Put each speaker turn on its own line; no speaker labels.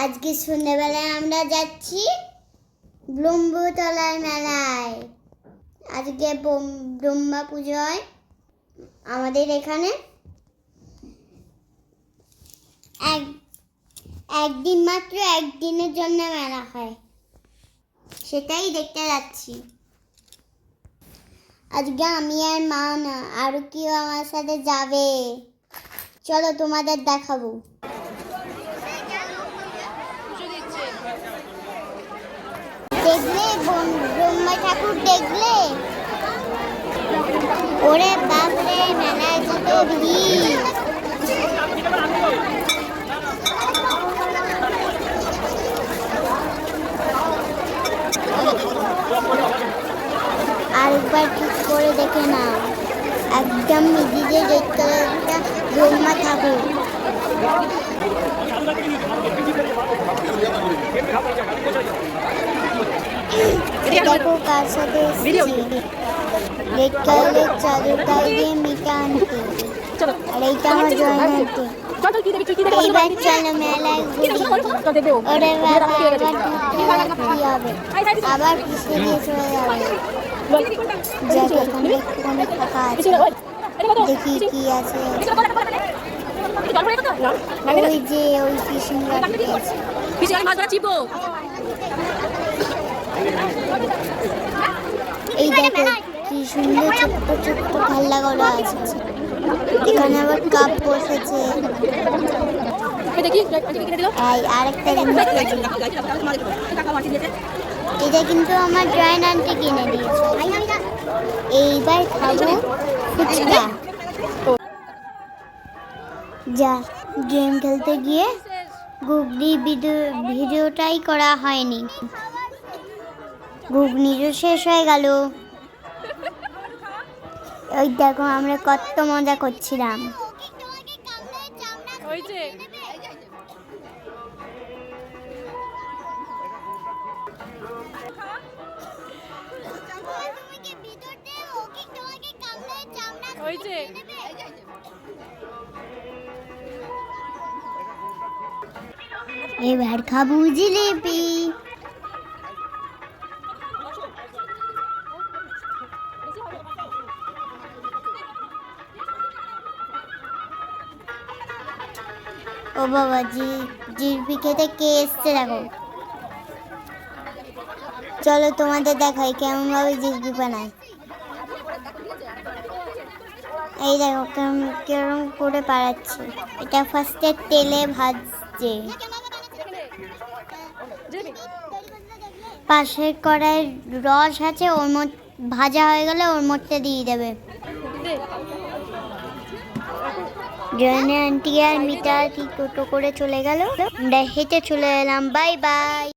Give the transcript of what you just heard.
আজকে সন্ধ্যাবেলায় আমরা যাচ্ছি ব্রহ্মতলার মেলায়। আজকে ব্রহ্মা পুজো হয় আমাদের এখানে। একদিন মাত্র, একদিনের জন্য মেলা হয়, সেটাই দেখতে যাচ্ছি। আজকে আমি আর মা না, আরও কেউ আমার সাথে যাবে। চলো তোমাদের দেখাবো। দেখলে ব্রহ্মা ঠাকুর দেখলে? ওরে বাপরে, মেলায় কত ভিড়! আরেকবার ঠিক করে দেখে না, একদম মিডিলে দেখতে একটা ব্রহ্মা ঠাকুর। দেখো কার সাথে এসেছি, রেড কালারের চাদর গায়ে দিয়ে মিটা আনতে, আর এইটা আমার জয়নাতে। এইবার চলো মেলায় ঘুরি। ওরে বাবা, আবার কি হবে, আবার পিছিয়ে দিয়ে চলে যাবে। যাক, এখানে একটুখানি ফাঁকা আছে, দেখি কি আছে। ওই যে ওই ফিশিং রাখতে আছে। এই দেখো কি সুন্দর ছোট্ট ছোট্ট খাল্লাগুলো আছে। এখানে আবার কাপ বসেছে। আরেকটা এটা কিন্তু আমার জয়েন আন্টি কিনে দিয়েছে। এইবার খাবো ফুচকা। যা, গেম খেলতে গিয়ে ঘুগনি ভিডিওটাই করা হয়নি, ঘুগনিও শেষ হয়ে গেল। ওই দেখো আমরা কত মজা করছিলাম। এবার খাবো জিলিপি। ও বাবা, জিলিপি খেতে কে এসছে দেখো। চলো তোমাদের দেখাই কেমন ভাবে জিলিপি বানায়। এই দেখো কেরম করে পাড়াচ্ছে। এটা ফার্স্টে তেলে ভাজছে, পাশের কড়াই রস আছে, ওর মধ্যে ভাজা হয়ে গেলে ওর মধ্যে দিয়ে দেবে। জয়নে আন্টি আর মিতা কি টোটো করে চলে গেল, আমরা হেঁটে চলে এলাম। Bye bye.